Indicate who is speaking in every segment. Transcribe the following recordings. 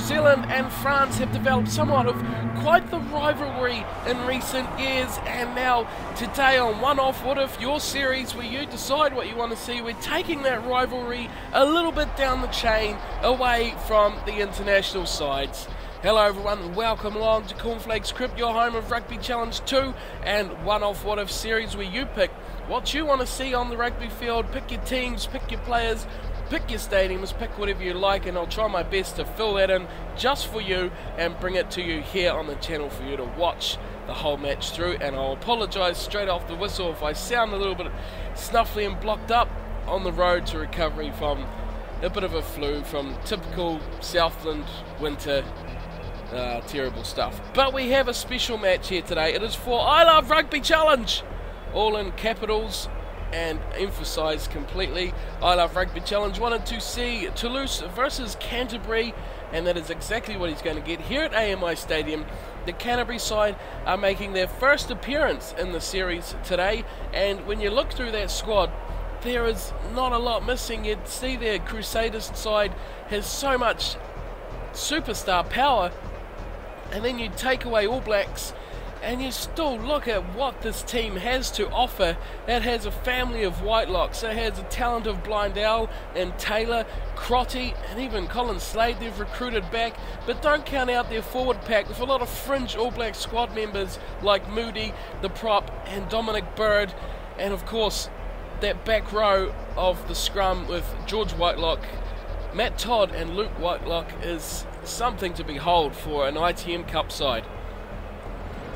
Speaker 1: Zealand and France have developed somewhat of quite the rivalry in recent years, and now today on One Off What If, your series where you decide what you want to see, we're taking that rivalry a little bit down the chain away from the international sides. Hello everyone and welcome along to Cornflakes Crypt, your home of Rugby Challenge 2 and One Off What If series where you pick what you want to see on the rugby field, pick your teams, pick your players, pick your stadiums, pick whatever you like, and I'll try my best to fill that in just for you and bring it to you here on the channel for you to watch the whole match through. And I'll apologise straight off the whistle if I sound a little bit snuffly and blocked up on the road to recovery from a bit of a flu from typical Southland winter. Terrible stuff. But we have a special match here today. It is for I Love Rugby Challenge, all in capitals and emphasised completely. I Love Rugby Challenge wanted to see Toulouse versus Canterbury, and that is exactly what he's going to get here at AMI Stadium. The Canterbury side are making their first appearance in the series today, and when you look through that squad, there is not a lot missing. You'd see their Crusaders side has so much superstar power, and then you take away All Blacks and you still look at what this team has to offer. It has a family of Whitelocks, it has a talent of Blindell and Taylor, Crotty, and even Colin Slade they've recruited back. But don't count out their forward pack with a lot of fringe All Black squad members like Moody, the prop, and Dominic Bird, and of course that back row of the scrum with George Whitelock, Matt Todd and Luke Whitelock is something to behold for an ITM Cup side.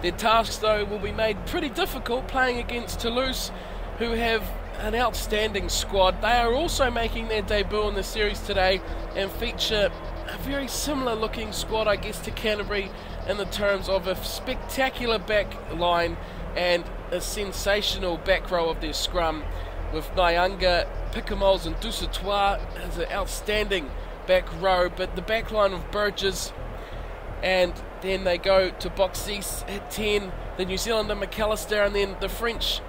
Speaker 1: Their tasks though will be made pretty difficult playing against Toulouse, who have an outstanding squad. They are also making their debut in the series today and feature a very similar looking squad, I guess, to Canterbury in the terms of a spectacular back line and a sensational back row of their scrum with Nyanga, Picamoles and Dusatois as an outstanding back row, but the back line of Burgess, and then they go to Box 6 at 10, the New Zealander McAllister, and then the French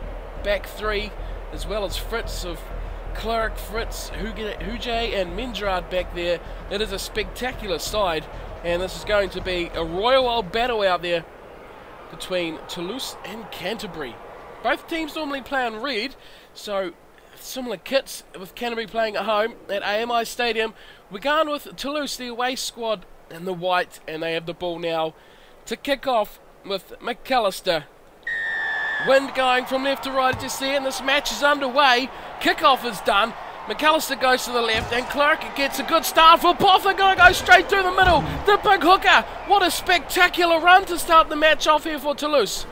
Speaker 1: back three, as well as Fritz of Clark, Fritz, Huge and Mendrad back there. It is a spectacular side, and this is going to be a royal old battle out there between Toulouse and Canterbury. Both teams normally play on red, so similar kits with Canterbury playing at home at AMI Stadium. We're going with Toulouse, the away squad, in the white, and they have the ball now to kick off with McAllister. Wind going from left to right, as you see, and this match is underway. Kickoff is done. McAllister goes to the left, and Clark gets a good start for Botha, going to go straight through the middle. The big hooker. What a spectacular run to start the match off here for Toulouse.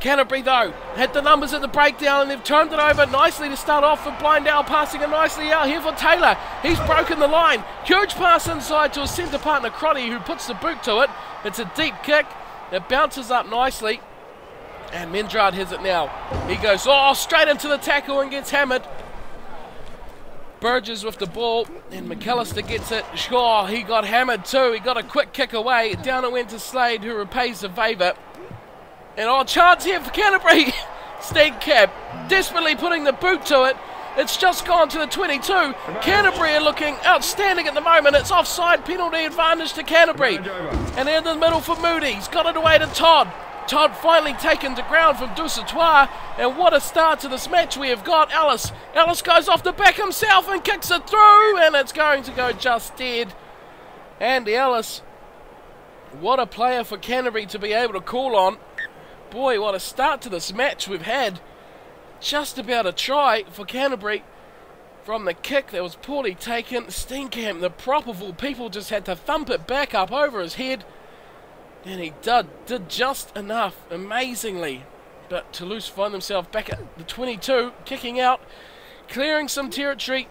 Speaker 1: Canterbury though had the numbers at the breakdown, and they've turned it over nicely to start off with Blindell passing it nicely out here for Taylor. He's broken the line. Huge pass inside to his centre partner Crotty, who puts the boot to it. It's a deep kick. It bounces up nicely, and Mendrad has it now. He goes straight into the tackle and gets hammered. Burgess with the ball, and McAllister gets it. Shaw, he got hammered too. He got a quick kick away. Down it went to Slade, who repays the favour. And chance here for Canterbury. Stagcab desperately putting the boot to it. It's just gone to the 22. Canterbury are looking outstanding at the moment. It's offside, penalty advantage to Canterbury. And in the middle for Moody. He's got it away to Todd. Todd finally taken to ground from Dusatois. And what a start to this match we have got. Ellis goes off the back himself and kicks it through. And it's going to go just dead. Andy Ellis, what a player for Canterbury to be able to call on. Boy, what a start to this match we've had. Just about a try for Canterbury from the kick that was poorly taken. Steenkamp, the prop of all people, just had to thump it back up over his head. And he did just enough, amazingly. But Toulouse find themselves back at the 22, kicking out, clearing some territory.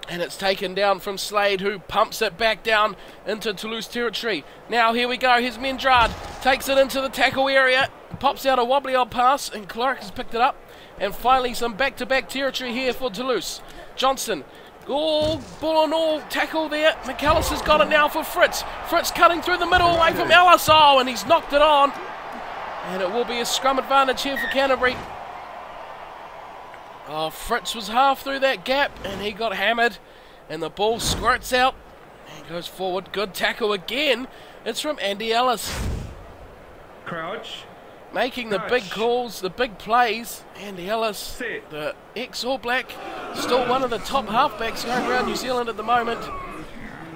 Speaker 1: And it's taken down from Slade, who pumps it back down into Toulouse territory. Now here we go, here's Mendrad. Takes it into the tackle area. Pops out a wobbly old pass, and Clark has picked it up. And finally some back-to-back territory here for Toulouse. Johnson, ball and all, tackle there. McAllister's got it now for Fritz. Fritz cutting through the middle away from Ellis. And he's knocked it on. And it will be a scrum advantage here for Canterbury. Fritz was half through that gap, and he got hammered, and the ball squirts out, And goes forward. Good tackle again. It's from Andy Ellis.
Speaker 2: Crouch.
Speaker 1: Making the big calls, the big plays. Andy Ellis, the ex-All Black, still one of the top halfbacks going around New Zealand at the moment.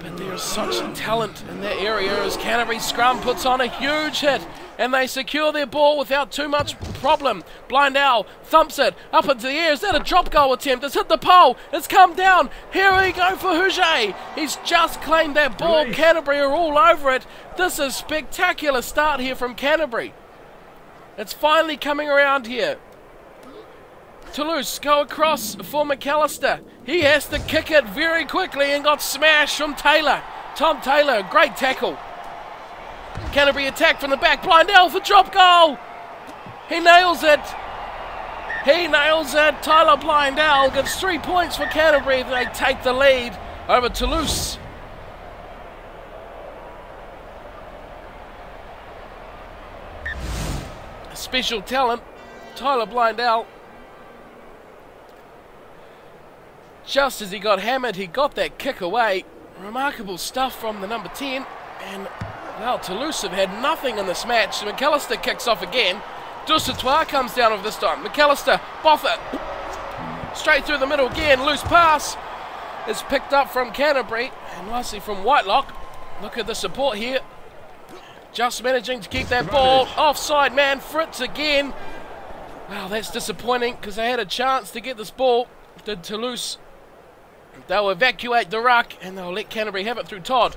Speaker 1: But there's such talent in that area as Canterbury scrum puts on a huge hit. And they secure their ball without too much problem. Blind Owl thumps it up into the air. Is that a drop goal attempt? It's hit the pole. It's come down. Here we go for Huget. He's just claimed that ball.
Speaker 2: Release.
Speaker 1: Canterbury are all over it. This is a spectacular start here from Canterbury. It's finally coming around here. Toulouse go across for McAllister. He has to kick it very quickly and got smashed from Taylor. Tom Taylor, great tackle. Canterbury attack from the back. Blind Owl for drop goal. He nails it. He nails it. Tyler Blind Owl gets 3 points for Canterbury. They take the lead over Toulouse. Special talent, Tyler Blind Owl. Just as he got hammered, he got that kick away. Remarkable stuff from the number 10. And, well, Toulouse have had nothing in this match. McAllister kicks off again. Dusatoir comes down over this time. McAllister, Boffett. Straight through the middle again. Loose pass is picked up from Canterbury. And nicely from Whitelock. Look at the support here. Just managing to keep that ball. Offside man, Fritz again. Wow, that's disappointing because they had a chance to get this ball. Did Toulouse. They'll evacuate the ruck and they'll let Canterbury have it through Todd.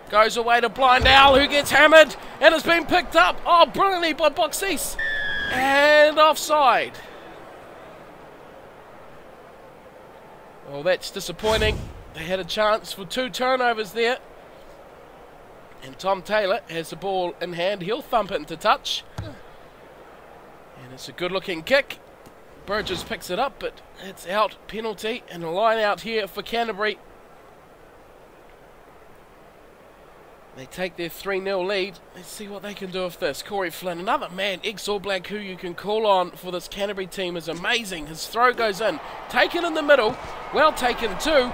Speaker 1: Goes away to Blind Owl who gets hammered and has been picked up. Oh, brilliantly by Boxis. And offside. Well, that's disappointing. They had a chance for 2 turnovers there. And Tom Taylor has the ball in hand. He'll thump it into touch. And it's a good-looking kick. Burgess picks it up, but it's out. Penalty and a line out here for Canterbury. They take their 3-0 lead. Let's see what they can do with this. Corey Flynn, another man, ex-All Black, who you can call on for this Canterbury team, is amazing. His throw goes in. Taken in the middle. Well taken too.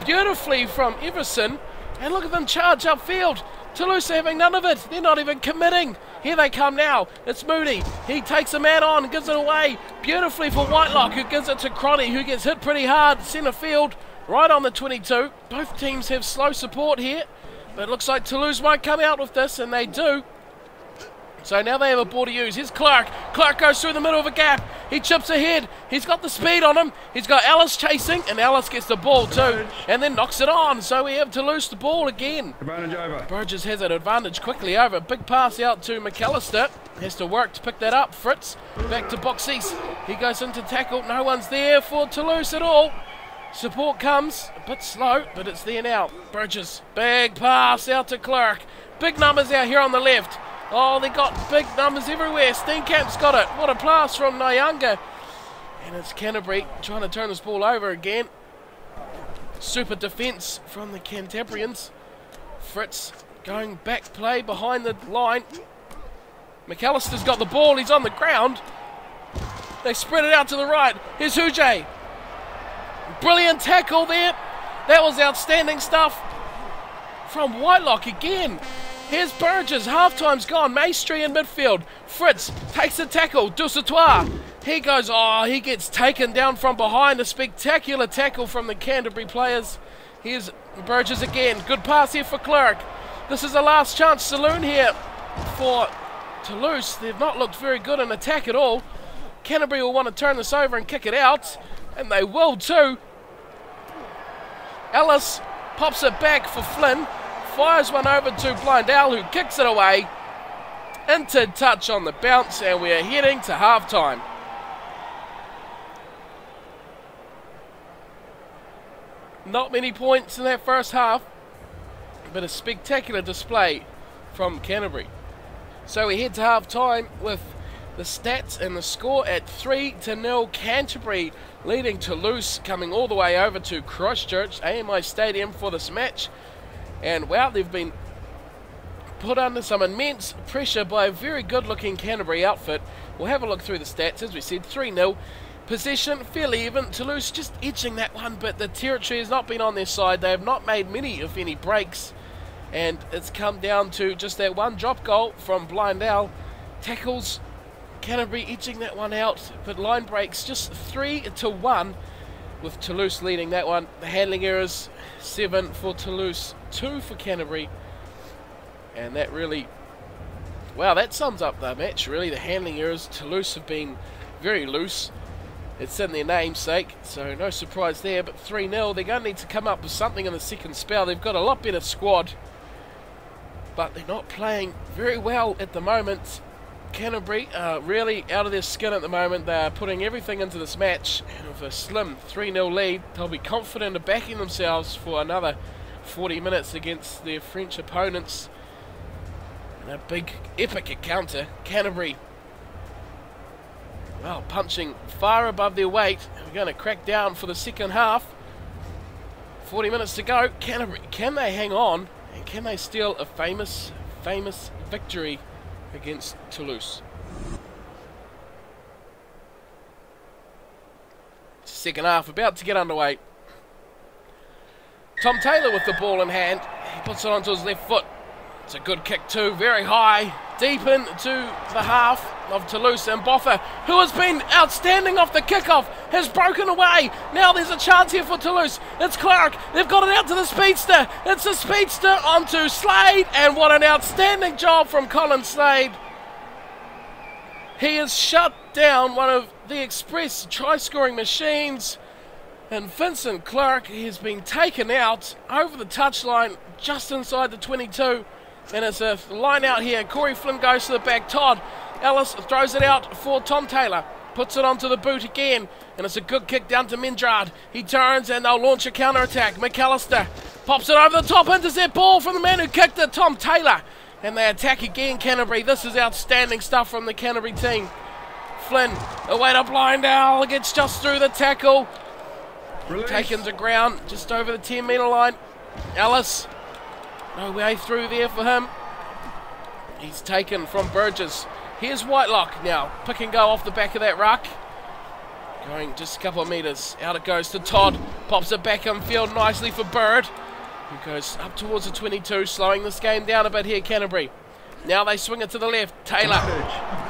Speaker 1: Beautifully from Everson. And look at them charge upfield. Toulouse having none of it. They're not even committing. Here they come now. It's Moody. He takes a man on, gives it away. Beautifully for Whitelock, who gives it to Cronny, who gets hit pretty hard. Centre field, right on the 22. Both teams have slow support here. But it looks like Toulouse might come out with this, and they do. So now they have a ball to use. Here's Clark. Clark goes through the middle of a gap. He chips ahead. He's got the speed on him. He's got Ellis chasing, and Ellis gets the ball too, and then knocks it on. So we have Toulouse the ball again.
Speaker 2: Advantage over.
Speaker 1: Burgess has an advantage quickly over. Big pass out to McAllister. Has to work to pick that up. Fritz back to Boxis. He goes into tackle. No one's there for Toulouse at all. Support comes a bit slow, but it's there now. Burgess, big pass out to Clark. Big numbers out here on the left. Oh, they got big numbers everywhere. Steenkamp's got it. What a pass from Nyanga. And it's Canterbury trying to turn this ball over again. Super defence from the Cantabrians. Fritz going back play behind the line. McAllister's got the ball. He's on the ground. They spread it out to the right. Here's Huget. Brilliant tackle there. That was outstanding stuff from Whitelock again. Here's Burgess. Half-time's gone. Maestri in midfield. Fritz takes the tackle. Dusatoir. He goes, oh, he gets taken down from behind. A spectacular tackle from the Canterbury players. Here's Burgess again. Good pass here for Clark. This is a last chance saloon here for Toulouse. They've not looked very good in attack at all. Canterbury will want to turn this over and kick it out. And they will too. Ellis pops it back for Flynn. Fires one over to Blind Owl, who kicks it away. Into touch on the bounce, and we are heading to half-time. Not many points in that first half, but a spectacular display from Canterbury. So we head to half-time with the stats and the score at 3-0 Canterbury, leading Toulouse, coming all the way over to Christchurch AMI Stadium for this match. And wow, they've been put under some immense pressure by a very good-looking Canterbury outfit. We'll have a look through the stats. As we said, 3-0. Possession fairly even. Toulouse just edging that one, but the territory has not been on their side. They have not made many, if any, breaks. And it's come down to just that one drop goal from Blindell. Tackles, Canterbury edging that one out, but line breaks just 3-1, with Toulouse leading that one. The handling errors, 7 for Toulouse, 2 for Canterbury. And that really, wow, that sums up the match, really. The handling errors, Toulouse have been very loose. It's in their namesake, so no surprise there. But 3-0, they're going to need to come up with something in the second spell. They've got a lot better squad, but they're not playing very well at the moment. Canterbury are really out of their skin at the moment. They're putting everything into this match, and with a slim 3-0 lead, they'll be confident of backing themselves for another 40 minutes against their French opponents. And a big, epic encounter. Canterbury, well, punching far above their weight. We're going to crack down for the second half. 40 minutes to go. Canterbury, can they hang on? And can they steal a famous victory against Toulouse? Second half about to get underway. Tom Taylor with the ball in hand. He puts it onto his left foot. It's a good kick too, very high, deep into the half of Toulouse, and Boffa, who has been outstanding off the kickoff, has broken away. Now there's a chance here for Toulouse. It's Clark. They've got it out to the speedster. It's a speedster onto Slade, and what an outstanding job from Colin Slade. He has shut down one of the Express try-scoring machines, and Vincent Clark has been taken out over the touchline just inside the 22. And it's a line out here. Corey Flynn goes to the back. Todd Ellis throws it out for Tom Taylor. Puts it onto the boot again. And it's a good kick down to Mendrad. He turns and they'll launch a counter-attack. McAllister pops it over the top. Intercept ball from the man who kicked it, Tom Taylor. And they attack again, Canterbury. This is outstanding stuff from the Canterbury team. Flynn away to Blindell. Gets just through the tackle. Taken to ground just over the 10-metre line. Ellis, no way through there for him. He's taken from Burgess. Here's Whitelock now. Pick and go off the back of that ruck. Going just a couple of metres. Out it goes to Todd. Pops it back on field nicely for Bird, who goes up towards the 22, slowing this game down a bit here, Canterbury. Now they swing it to the left. Taylor.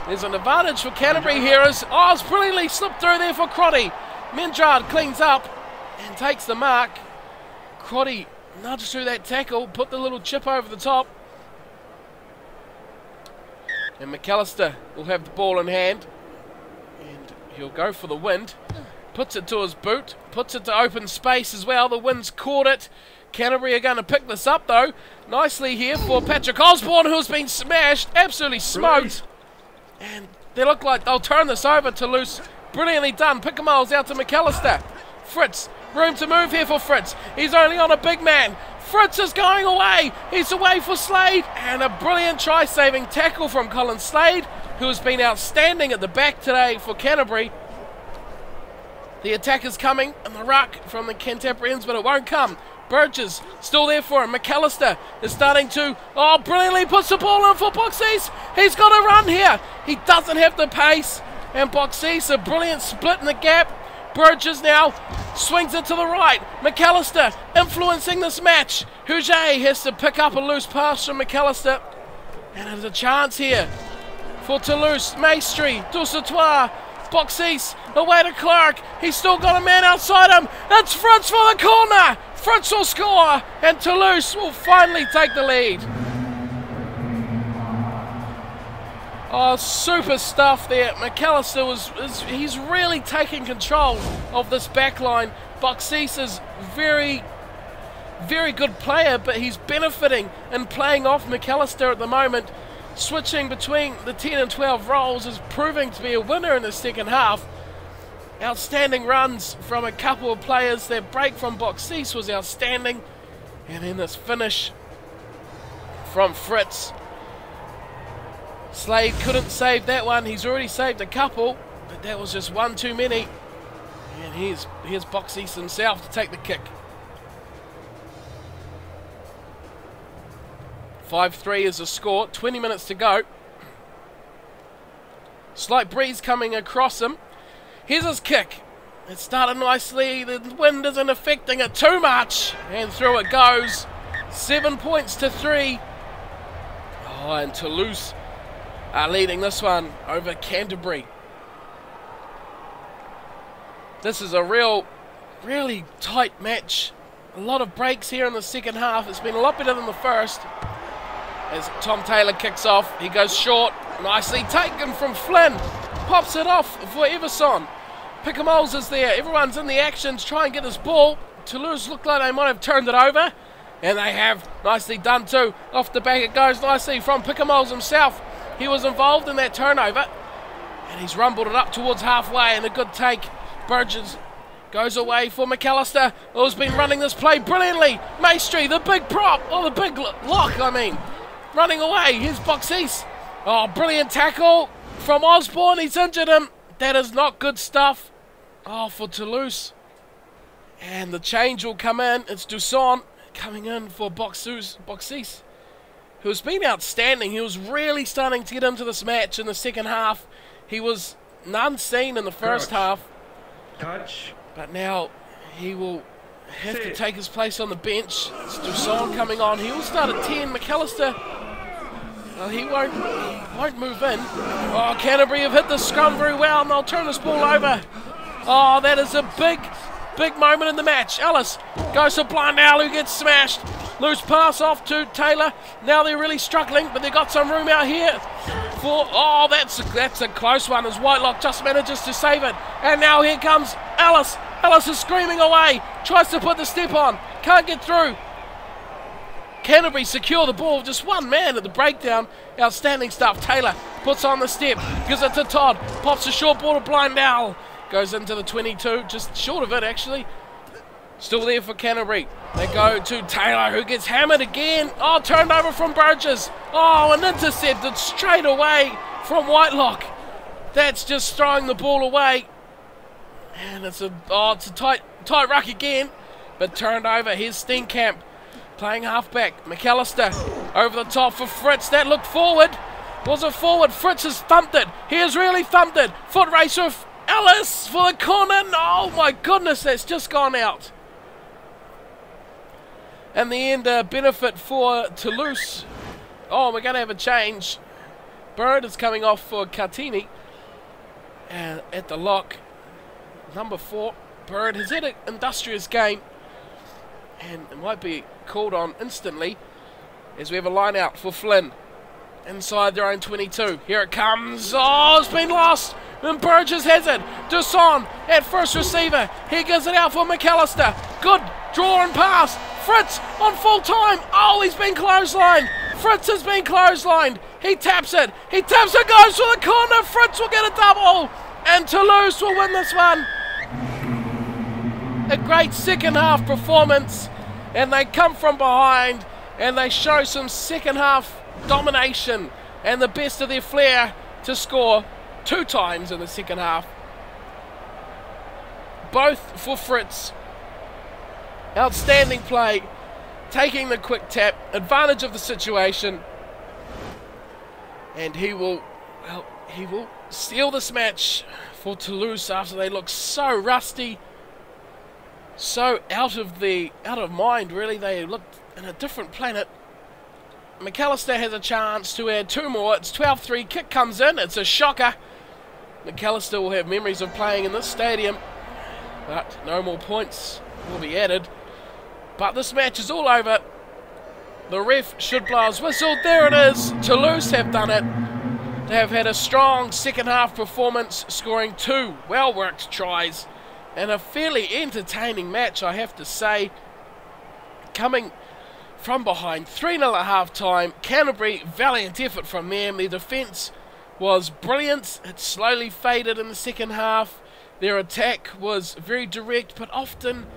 Speaker 1: There's an advantage for Canterbury here. It's brilliantly slipped through there for Crotty. Mendrad cleans up and takes the mark. Crotty nudged through that tackle, put the little chip over the top. And McAllister will have the ball in hand. And he'll go for the wind. Puts it to his boot. Puts it to open space as well. The wind's caught it. Canterbury are going to pick this up though. Nicely here for Patrick Osborne, who's been smashed. Absolutely smoked. And they look like they'll turn this over. Toulouse. Brilliantly done. Pickamole's out to McAllister. Fritz. Room to move here for Fritz. He's only on a big man. Fritz is going away. He's away for Slade. And a brilliant try-saving tackle from Colin Slade, who has been outstanding at the back today for Canterbury. The attack is coming in the ruck from the Cantabrians, but it won't come. Burgess still there for him. McAllister is starting to, brilliantly puts the ball in for Boxes. He's got to run here. He doesn't have the pace. And Boxes, a brilliant split in the gap. Burgess now swings it to the right. McAllister influencing this match. Huget has to pick up a loose pass from McAllister. And there's a chance here for Toulouse. Maestri, Dusatoir, Boxes, away to Clark. He's still got a man outside him. It's Fritz for the corner. Fritz will score, and Toulouse will finally take the lead. Oh, super stuff there. McAllister he's really taking control of this back line. Boxes is very good player, but he's benefiting and playing off McAllister at the moment. Switching between the 10 and 12 roles is proving to be a winner in the second half. Outstanding runs from a couple of players. Their break from Boxes was outstanding. And then this finish from Fritz. Slade couldn't save that one. He's already saved a couple, but that was just one too many. And here's Boxes himself to take the kick. 5-3 is the score. 20 minutes to go. Slight breeze coming across him. Here's his kick. It started nicely. The wind isn't affecting it too much. And through it goes. 7 points to 3. Oh, and Toulouse are leading this one over Canterbury. This is a really tight match. A lot of breaks here in the second half. It's been a lot better than the first. As Tom Taylor kicks off, he goes short. Nicely taken from Flynn. Pops it off for Everson. Pickamoles is there. Everyone's in the action to try and get this ball. Toulouse looked like they might have turned it over. And they have. Nicely done too. Off the back it goes nicely from Pickamoles himself. He was involved in that turnover. And he's rumbled it up towards halfway. And a good take. Burgess goes away for McAllister, who's been running this play brilliantly. Maestri, the big prop. Oh, the big lock, I mean. Running away. Here's Boxes. Oh, brilliant tackle from Osborne. He's injured him. That is not good stuff. Oh, for Toulouse. And the change will come in. It's Dusson coming in for Boxes, who's been outstanding. He was really starting to get into this match in the second half. He was none seen in the first half.
Speaker 2: Touch.
Speaker 1: But now he will have to take his place on the bench. It's Dusson coming on. He will start at 10. McAllister, well, he won't move in. Oh, Canterbury have hit the scrum very well, and they'll turn this ball over. Oh, that is a big moment in the match. Ellis goes to Blundell, who gets smashed. Loose pass off to Taylor. Now they're really struggling, but they've got some room out here. Oh, that's a close one as Whitelock just manages to save it. And now here comes Ellis. Ellis is screaming away. Tries to put the step on. Can't get through. Canterbury secure the ball. Just one man at the breakdown. Outstanding stuff. Taylor puts on the step. Gives it to Todd. Pops a short ball to Blundell. Goes into the 22. Just short of it, actually. Still there for Canterbury. They go to Taylor, who gets hammered again. Oh, turned over from Burgess. Oh, and intercepted straight away from Whitelock. That's just throwing the ball away. And it's a tight ruck again. But turned over. Here's Steenkamp playing halfback. McAllister over the top for Fritz. That looked forward. Was it forward? Fritz has thumped it. He has really thumped it. Foot race with Ellis for the corner. Oh my goodness, that's just gone out. And the end benefit for Toulouse. Oh, we're going to have a change. Bird is coming off for Cartini. And at the lock, number 4. Bird has had an industrious game. And it might be called on instantly as we have a line out for Flynn. Inside their own 22. Here it comes. Oh, it's been lost. And Burgess has it. Dusson at first receiver. He gives it out for McAllister. Good draw and pass. Fritz on full time. Oh, he's been clotheslined. Fritz has been clotheslined. He taps it. He taps it, goes for the corner. Fritz will get a double. And Toulouse will win this one. A great second half performance. And they come from behind. And they show some second half domination. And the best of their flair to score 2 times in the second half. Both for Fritz. Outstanding play, taking the quick tap, advantage of the situation, and he will steal this match for Toulouse after they look so rusty, so out of mind. Really, they looked in a different planet. McAllister has a chance to add 2 more. It's 12-3. Kick comes in. It's a shocker. McAllister will have memories of playing in this stadium, but no more points will be added. But this match is all over. The ref should blow his whistle. There it is. Toulouse have done it. They have had a strong second half performance, scoring 2 well-worked tries. And a fairly entertaining match, I have to say. Coming from behind, 3-0 at half-time. Canterbury, valiant effort from them. Their defence was brilliant. It slowly faded in the second half. Their attack was very direct, but often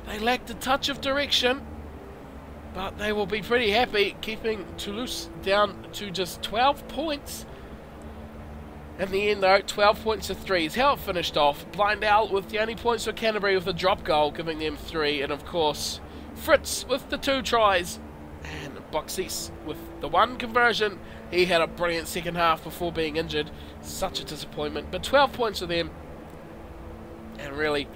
Speaker 1: they lacked a touch of direction. But they will be pretty happy keeping Toulouse down to just 12 points. In the end, though, 12 points to 3 is how it finished off. Blundell with the only points for Canterbury with a drop goal, giving them 3. And, of course, Fritz with the 2 tries. And Boxes with the 1 conversion. He had a brilliant second half before being injured. Such a disappointment. But 12 points for them. And really,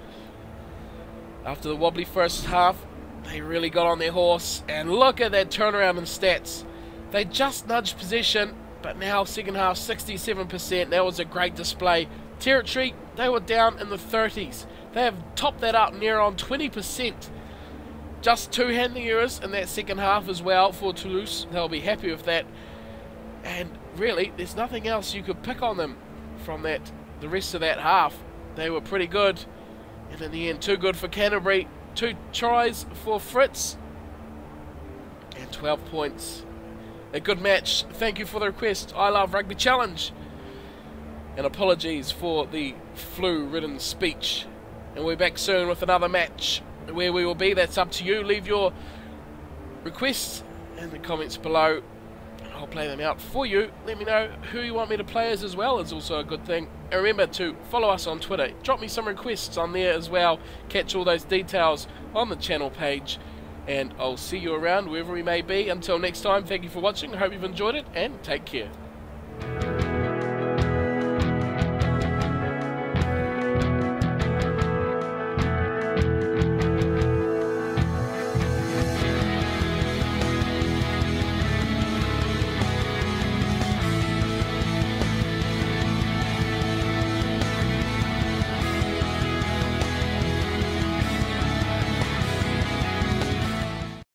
Speaker 1: after the wobbly first half, they really got on their horse. And look at that turnaround in stats. They just nudged possession, but now second half 67%. That was a great display. Territory, they were down in the 30s. They have topped that up near on 20%. Just 2 handling errors in that second half as well for Toulouse. They'll be happy with that. And really, there's nothing else you could pick on them from the rest of that half. They were pretty good. And in the end, too good for Canterbury. 2 tries for Fritz. And 12 points. A good match. Thank you for the request. I love Rugby Challenge. And apologies for the flu-ridden speech. And we're back soon with another match. Where we will be, that's up to you. Leave your requests in the comments below. I'll play them out for you. Let me know who you want me to play as well. Is also a good thing. And remember to follow us on Twitter. Drop me some requests on there as well. Catch all those details on the channel page. And I'll see you around wherever we may be. Until next time, thank you for watching. I hope you've enjoyed it and take care.